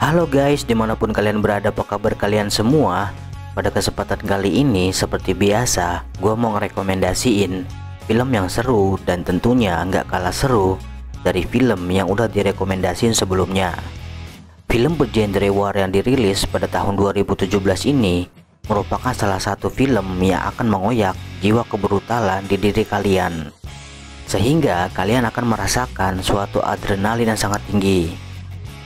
Halo guys, dimanapun kalian berada, apa kabar kalian semua? Pada kesempatan kali ini, seperti biasa, gue mau ngerekomendasiin film yang seru dan tentunya nggak kalah seru dari film yang udah direkomendasiin sebelumnya. Film bergenre war yang dirilis pada tahun 2017 ini merupakan salah satu film yang akan mengoyak jiwa kebrutalan di diri kalian, sehingga kalian akan merasakan suatu adrenalin yang sangat tinggi.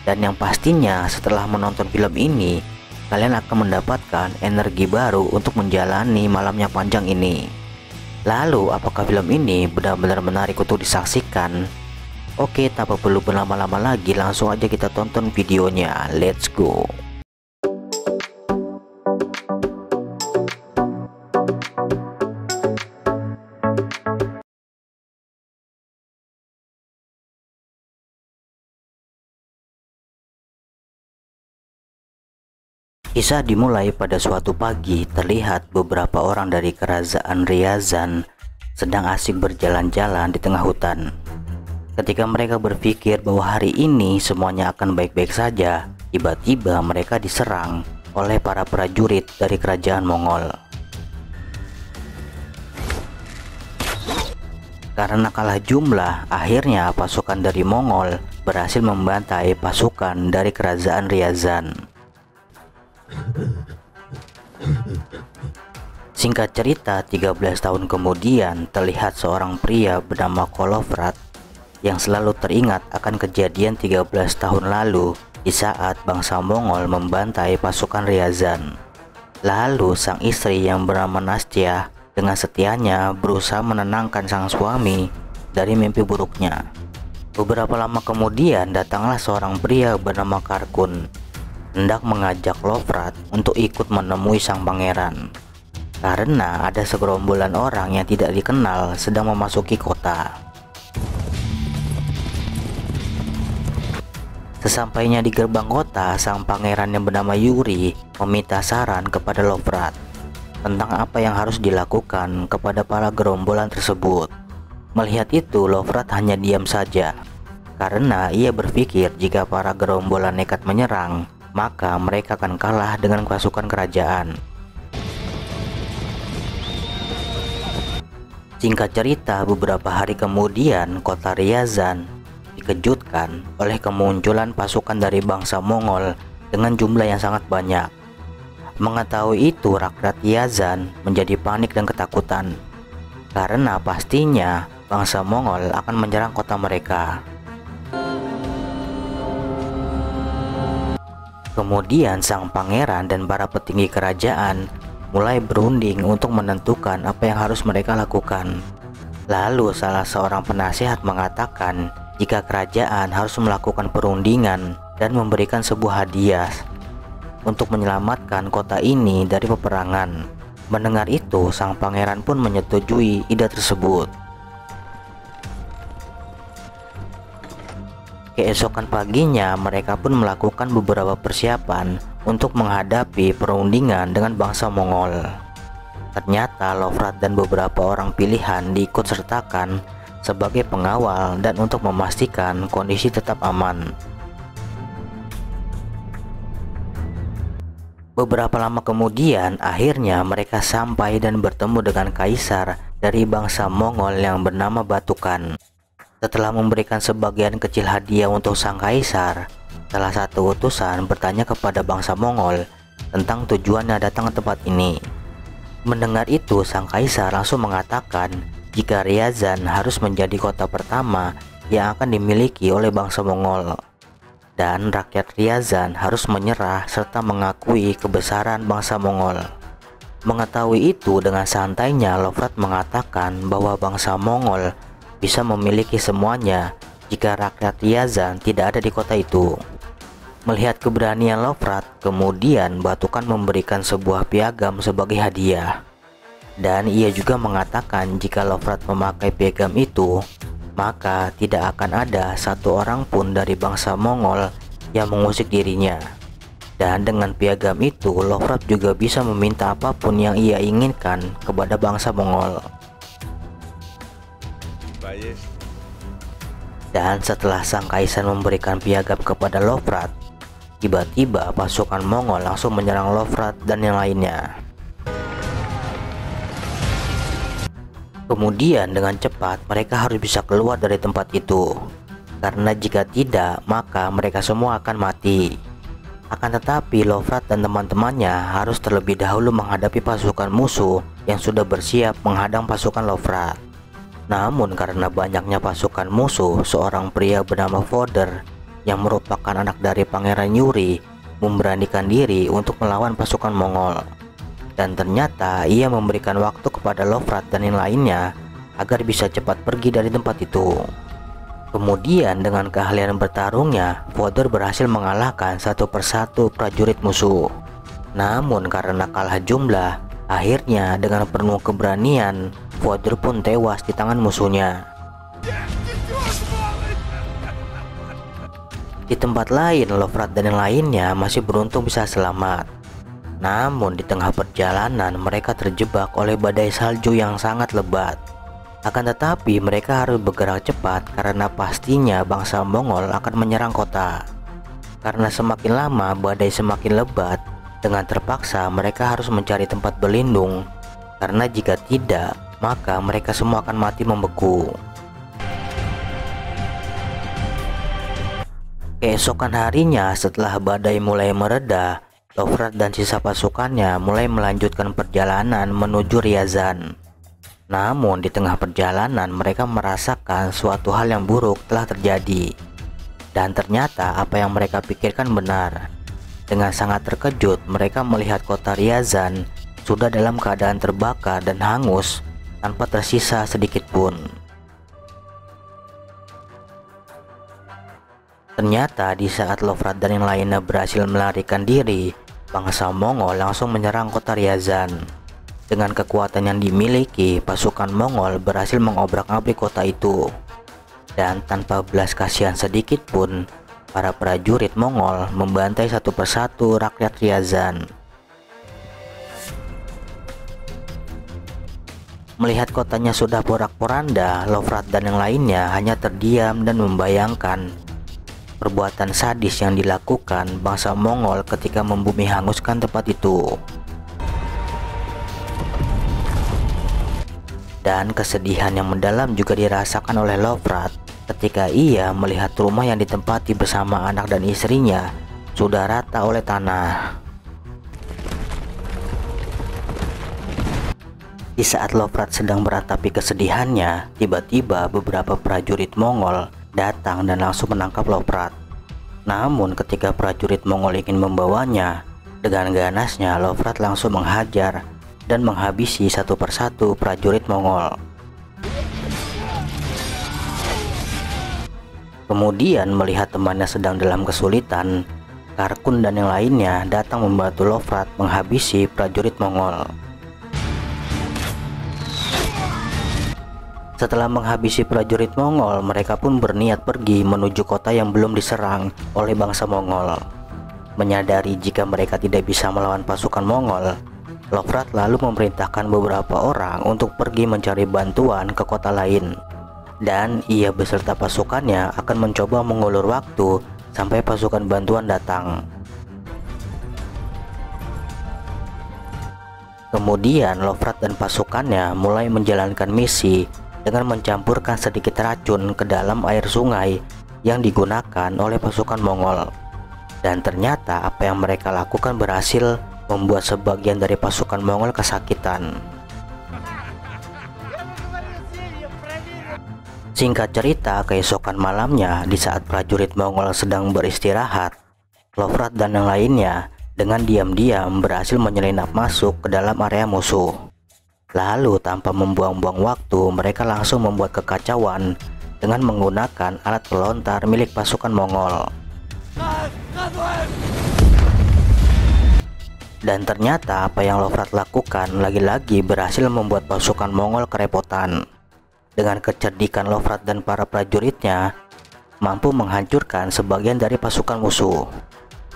Dan yang pastinya setelah menonton film ini, kalian akan mendapatkan energi baru untuk menjalani malam yang panjang ini. Lalu, apakah film ini benar-benar menarik untuk disaksikan? Oke, tanpa perlu berlama-lama lagi, langsung aja kita tonton videonya. Let's go! Kisah dimulai pada suatu pagi. Terlihat beberapa orang dari kerajaan Ryazan sedang asik berjalan-jalan di tengah hutan. Ketika mereka berpikir bahwa hari ini semuanya akan baik-baik saja, tiba-tiba mereka diserang oleh para prajurit dari kerajaan Mongol. Karena kalah jumlah, akhirnya pasukan dari Mongol berhasil membantai pasukan dari kerajaan Ryazan. Singkat cerita, 13 tahun kemudian terlihat seorang pria bernama Kolovrat yang selalu teringat akan kejadian 13 tahun lalu di saat bangsa Mongol membantai pasukan Ryazan. Lalu sang istri yang bernama Nastya dengan setianya berusaha menenangkan sang suami dari mimpi buruknya. Beberapa lama kemudian datanglah seorang pria bernama Karkun, hendak mengajak Lovrat untuk ikut menemui sang pangeran, karena ada segerombolan orang yang tidak dikenal sedang memasuki kota. Sesampainya di gerbang kota, sang pangeran yang bernama Yuri meminta saran kepada Lovrat tentang apa yang harus dilakukan kepada para gerombolan tersebut. Melihat itu, Lovrat hanya diam saja, karena ia berpikir jika para gerombolan nekat menyerang, maka mereka akan kalah dengan pasukan kerajaan. Singkat cerita, beberapa hari kemudian kota Ryazan dikejutkan oleh kemunculan pasukan dari bangsa Mongol dengan jumlah yang sangat banyak. Mengetahui itu, rakyat Ryazan menjadi panik dan ketakutan, karena pastinya bangsa Mongol akan menyerang kota mereka. Kemudian sang pangeran dan para petinggi kerajaan mulai berunding untuk menentukan apa yang harus mereka lakukan. Lalu salah seorang penasihat mengatakan jika kerajaan harus melakukan perundingan dan memberikan sebuah hadiah untuk menyelamatkan kota ini dari peperangan. Mendengar itu, sang pangeran pun menyetujui ide tersebut. Keesokan paginya, mereka pun melakukan beberapa persiapan untuk menghadapi perundingan dengan bangsa Mongol. Ternyata Lovrat dan beberapa orang pilihan diikut sertakan sebagai pengawal dan untuk memastikan kondisi tetap aman. Beberapa lama kemudian, akhirnya mereka sampai dan bertemu dengan kaisar dari bangsa Mongol yang bernama Batukan. Setelah memberikan sebagian kecil hadiah untuk sang kaisar, salah satu utusan bertanya kepada bangsa Mongol tentang tujuannya datang ke tempat ini. Mendengar itu, sang kaisar langsung mengatakan jika Ryazan harus menjadi kota pertama yang akan dimiliki oleh bangsa Mongol, dan rakyat Ryazan harus menyerah serta mengakui kebesaran bangsa Mongol. Mengetahui itu, dengan santainya Lovrat mengatakan bahwa bangsa Mongol bisa memiliki semuanya jika rakyat Ryazan tidak ada di kota itu. Melihat keberanian Lovrat, kemudian Batukan memberikan sebuah piagam sebagai hadiah. Dan ia juga mengatakan jika Lovrat memakai piagam itu, maka tidak akan ada satu orang pun dari bangsa Mongol yang mengusik dirinya. Dan dengan piagam itu, Lovrat juga bisa meminta apapun yang ia inginkan kepada bangsa Mongol. Dan setelah sang kaisar memberikan piagam kepada Lovrat, Tiba-tiba pasukan Mongol langsung menyerang Lovrat dan yang lainnya. Kemudian dengan cepat mereka harus bisa keluar dari tempat itu, karena jika tidak maka mereka semua akan mati. Akan tetapi Lovrat dan teman-temannya harus terlebih dahulu menghadapi pasukan musuh yang sudah bersiap menghadang pasukan Lovrat. Namun karena banyaknya pasukan musuh, seorang pria bernama Voder yang merupakan anak dari Pangeran Yuri memberanikan diri untuk melawan pasukan Mongol. Dan ternyata ia memberikan waktu kepada Lovrat dan yang lainnya agar bisa cepat pergi dari tempat itu. Kemudian dengan keahlian bertarungnya, Voder berhasil mengalahkan satu persatu prajurit musuh. Namun karena kalah jumlah, akhirnya dengan penuh keberanian, Voder pun tewas di tangan musuhnya. Di tempat lain, Lovrat dan yang lainnya masih beruntung bisa selamat. Namun di tengah perjalanan mereka terjebak oleh badai salju yang sangat lebat. Akan tetapi mereka harus bergerak cepat karena pastinya bangsa Mongol akan menyerang kota. Karena semakin lama badai semakin lebat, dengan terpaksa mereka harus mencari tempat berlindung. Karena jika tidak, maka mereka semua akan mati membeku. Keesokan harinya setelah badai mulai mereda, Lovrat dan sisa pasukannya mulai melanjutkan perjalanan menuju Ryazan. Namun di tengah perjalanan mereka merasakan suatu hal yang buruk telah terjadi. Dan ternyata apa yang mereka pikirkan benar. Dengan sangat terkejut mereka melihat kota Ryazan sudah dalam keadaan terbakar dan hangus tanpa tersisa sedikit pun. Ternyata di saat Lovrat dan yang lainnya berhasil melarikan diri, bangsa Mongol langsung menyerang kota Ryazan. Dengan kekuatan yang dimiliki, pasukan Mongol berhasil mengobrak-abrik kota itu. Dan tanpa belas kasihan sedikit pun, para prajurit Mongol membantai satu persatu rakyat Ryazan. Melihat kotanya sudah porak-poranda, Lovrat dan yang lainnya hanya terdiam dan membayangkan perbuatan sadis yang dilakukan bangsa Mongol ketika membumi hanguskan tempat itu. Dan kesedihan yang mendalam juga dirasakan oleh Lovrat ketika ia melihat rumah yang ditempati bersama anak dan istrinya sudah rata oleh tanah. Di saat Lovrat sedang meratapi kesedihannya, tiba-tiba beberapa prajurit Mongol datang dan langsung menangkap Lovrat. Namun ketika prajurit Mongol ingin membawanya, dengan ganasnya Lovrat langsung menghajar dan menghabisi satu persatu prajurit Mongol. Kemudian melihat temannya sedang dalam kesulitan, Karkun dan yang lainnya datang membantu Lovrat menghabisi prajurit Mongol. Setelah menghabisi prajurit Mongol, mereka pun berniat pergi menuju kota yang belum diserang oleh bangsa Mongol. Menyadari jika mereka tidak bisa melawan pasukan Mongol, Lovrat lalu memerintahkan beberapa orang untuk pergi mencari bantuan ke kota lain. Dan ia beserta pasukannya akan mencoba mengulur waktu sampai pasukan bantuan datang. Kemudian Lovrat dan pasukannya mulai menjalankan misi dengan mencampurkan sedikit racun ke dalam air sungai yang digunakan oleh pasukan Mongol. Dan ternyata apa yang mereka lakukan berhasil membuat sebagian dari pasukan Mongol kesakitan. Singkat cerita, keesokan malamnya di saat prajurit Mongol sedang beristirahat, Lovrat dan yang lainnya dengan diam-diam berhasil menyelinap masuk ke dalam area musuh. Lalu tanpa membuang-buang waktu, mereka langsung membuat kekacauan dengan menggunakan alat pelontar milik pasukan Mongol. Dan ternyata apa yang Lovrat lakukan lagi-lagi berhasil membuat pasukan Mongol kerepotan. Dengan kecerdikan Lovrat dan para prajuritnya mampu menghancurkan sebagian dari pasukan musuh.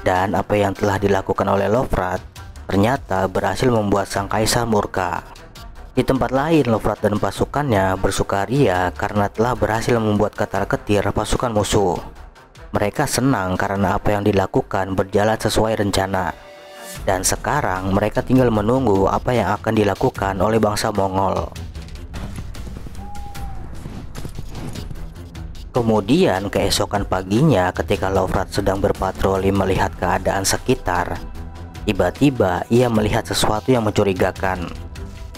Dan apa yang telah dilakukan oleh Lovrat ternyata berhasil membuat sang kaisar murka. Di tempat lain, Lovrat dan pasukannya bersukaria karena telah berhasil membuat ketar-ketir pasukan musuh. Mereka senang karena apa yang dilakukan berjalan sesuai rencana. Dan sekarang mereka tinggal menunggu apa yang akan dilakukan oleh bangsa Mongol. Kemudian keesokan paginya ketika Lovrat sedang berpatroli melihat keadaan sekitar, tiba-tiba ia melihat sesuatu yang mencurigakan.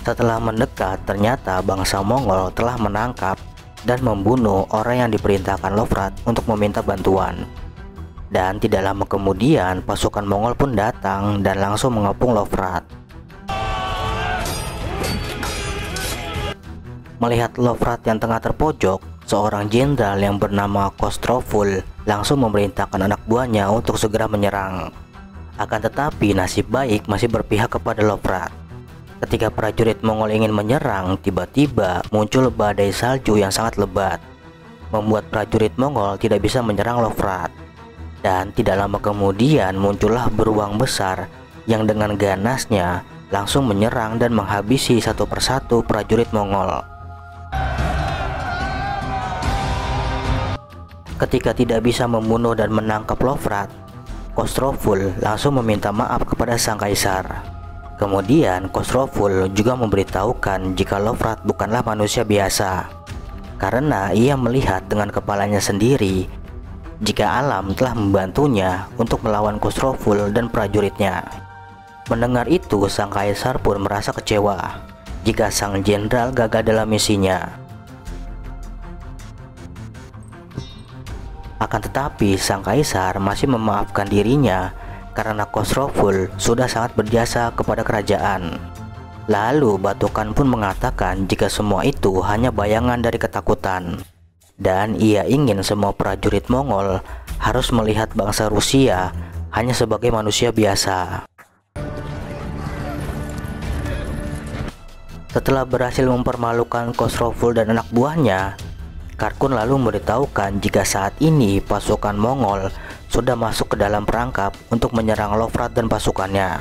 Setelah mendekat, ternyata bangsa Mongol telah menangkap dan membunuh orang yang diperintahkan Lovrat untuk meminta bantuan. Dan tidak lama kemudian pasukan Mongol pun datang dan langsung mengepung Lovrat. Melihat Lovrat yang tengah terpojok, seorang jenderal yang bernama Khosrowful langsung memerintahkan anak buahnya untuk segera menyerang. Akan tetapi nasib baik masih berpihak kepada Lovrat. Ketika prajurit Mongol ingin menyerang, tiba-tiba muncul badai salju yang sangat lebat, membuat prajurit Mongol tidak bisa menyerang Lovrat. Dan tidak lama kemudian muncullah beruang besar yang dengan ganasnya langsung menyerang dan menghabisi satu persatu prajurit Mongol. Ketika tidak bisa membunuh dan menangkap Lovrat, Khosrowful langsung meminta maaf kepada sang kaisar. Kemudian Khosrowful juga memberitahukan jika Lovrat bukanlah manusia biasa, karena ia melihat dengan kepalanya sendiri jika alam telah membantunya untuk melawan Khosrowful dan prajuritnya. Mendengar itu, sang kaisar pun merasa kecewa jika sang jenderal gagal dalam misinya. Akan tetapi sang kaisar masih memaafkan dirinya karena Khosrowful sudah sangat berjasa kepada kerajaan. Lalu Batukan pun mengatakan jika semua itu hanya bayangan dari ketakutan, dan ia ingin semua prajurit Mongol harus melihat bangsa Rusia hanya sebagai manusia biasa. Setelah berhasil mempermalukan Khosrowful dan anak buahnya, Karkun lalu memberitahukan jika saat ini pasukan Mongol sudah masuk ke dalam perangkap untuk menyerang Lovrat dan pasukannya.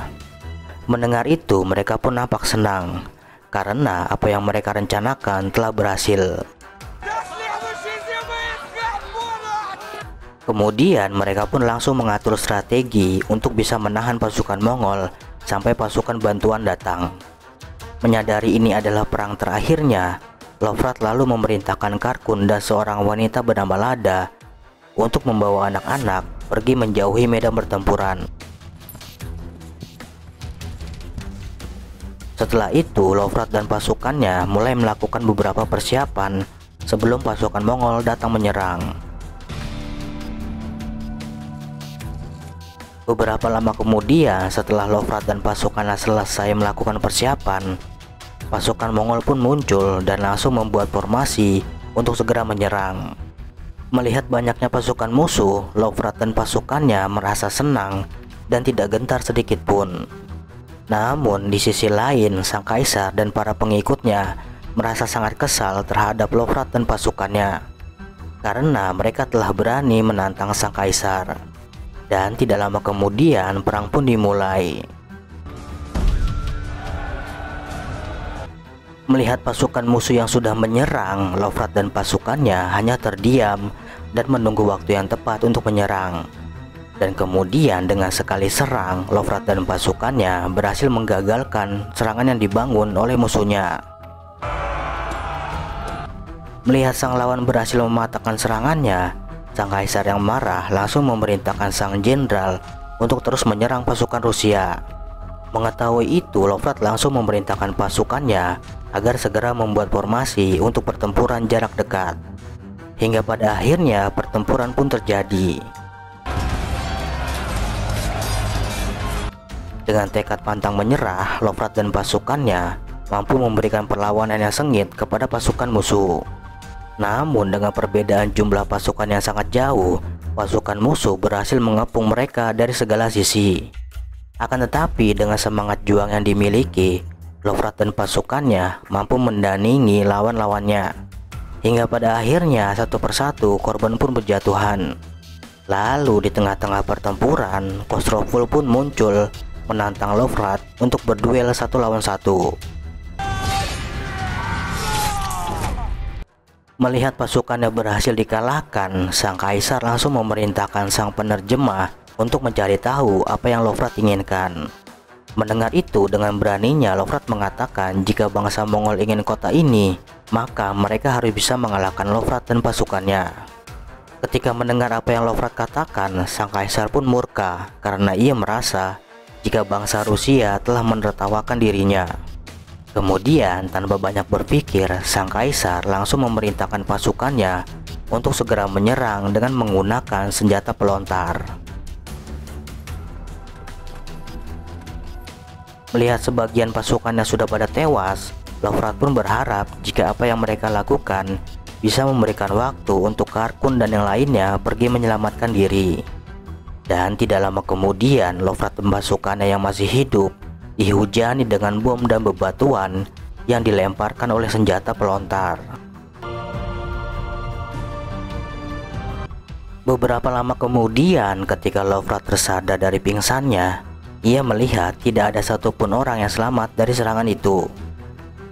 Mendengar itu, mereka pun nampak senang karena apa yang mereka rencanakan telah berhasil. Kemudian mereka pun langsung mengatur strategi untuk bisa menahan pasukan Mongol sampai pasukan bantuan datang. Menyadari ini adalah perang terakhirnya, Lovrat lalu memerintahkan Karkun dan seorang wanita bernama Lada untuk membawa anak-anak pergi menjauhi medan pertempuran. Setelah itu, Lovrat dan pasukannya mulai melakukan beberapa persiapan sebelum pasukan Mongol datang menyerang. Beberapa lama kemudian, setelah Lovrat dan pasukannya selesai melakukan persiapan, pasukan Mongol pun muncul dan langsung membuat formasi untuk segera menyerang. Melihat banyaknya pasukan musuh, Lovrat dan pasukannya merasa senang dan tidak gentar sedikit pun. Namun di sisi lain, sang kaisar dan para pengikutnya merasa sangat kesal terhadap Lovrat dan pasukannya karena mereka telah berani menantang sang kaisar. Dan tidak lama kemudian perang pun dimulai. Melihat pasukan musuh yang sudah menyerang, Lovrat dan pasukannya hanya terdiam dan menunggu waktu yang tepat untuk menyerang. Dan kemudian dengan sekali serang, Lovrat dan pasukannya berhasil menggagalkan serangan yang dibangun oleh musuhnya. Melihat sang lawan berhasil mematahkan serangannya, sang kaisar yang marah langsung memerintahkan sang jenderal untuk terus menyerang pasukan Rusia. Mengetahui itu, Lovrat langsung memerintahkan pasukannya agar segera membuat formasi untuk pertempuran jarak dekat. Hingga pada akhirnya pertempuran pun terjadi. Dengan tekad pantang menyerah, Lovrat dan pasukannya mampu memberikan perlawanan yang sengit kepada pasukan musuh. Namun dengan perbedaan jumlah pasukan yang sangat jauh, pasukan musuh berhasil mengepung mereka dari segala sisi. Akan tetapi dengan semangat juang yang dimiliki, Lovrat dan pasukannya mampu mendandingi lawan-lawannya. Hingga pada akhirnya satu persatu korban pun berjatuhan. Lalu di tengah-tengah pertempuran, Khosrowful pun muncul menantang Lovrat untuk berduel satu lawan satu. Melihat pasukannya berhasil dikalahkan, sang kaisar langsung memerintahkan sang penerjemah untuk mencari tahu apa yang Lovrat inginkan. Mendengar itu, dengan beraninya Lovrat mengatakan jika bangsa Mongol ingin kota ini, maka mereka harus bisa mengalahkan Lovrat dan pasukannya. Ketika mendengar apa yang Lovrat katakan, sang kaisar pun murka karena ia merasa jika bangsa Rusia telah menertawakan dirinya. Kemudian, tanpa banyak berpikir, sang kaisar langsung memerintahkan pasukannya untuk segera menyerang dengan menggunakan senjata pelontar. Melihat sebagian pasukannya sudah pada tewas, Lovrat pun berharap jika apa yang mereka lakukan bisa memberikan waktu untuk Kar-Kun dan yang lainnya pergi menyelamatkan diri. Dan tidak lama kemudian, Lovrat dan pasukannya yang masih hidup dihujani dengan bom dan bebatuan yang dilemparkan oleh senjata pelontar. Beberapa lama kemudian, ketika Lovrat tersadar dari pingsannya, ia melihat tidak ada satupun orang yang selamat dari serangan itu.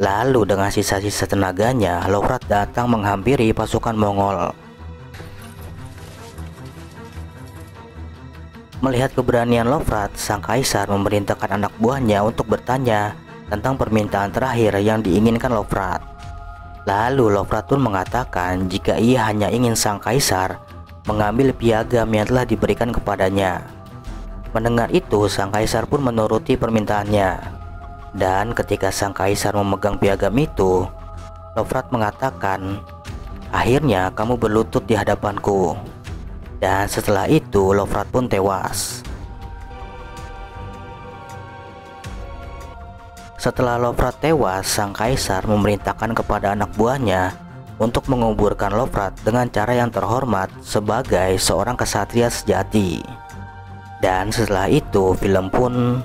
Lalu dengan sisa-sisa tenaganya, Lovrat datang menghampiri pasukan Mongol. Melihat keberanian Lovrat, sang kaisar memerintahkan anak buahnya untuk bertanya tentang permintaan terakhir yang diinginkan Lovrat. Lalu Lovrat pun mengatakan jika ia hanya ingin sang kaisar mengambil piagam yang telah diberikan kepadanya. Mendengar itu, sang kaisar pun menuruti permintaannya. Dan ketika sang kaisar memegang piagam itu, Lovrat mengatakan, "Akhirnya kamu berlutut di hadapanku." Dan setelah itu Lovrat pun tewas. Setelah Lovrat tewas, sang kaisar memerintahkan kepada anak buahnya untuk menguburkan Lovrat dengan cara yang terhormat sebagai seorang kesatria sejati. Dan setelah itu film pun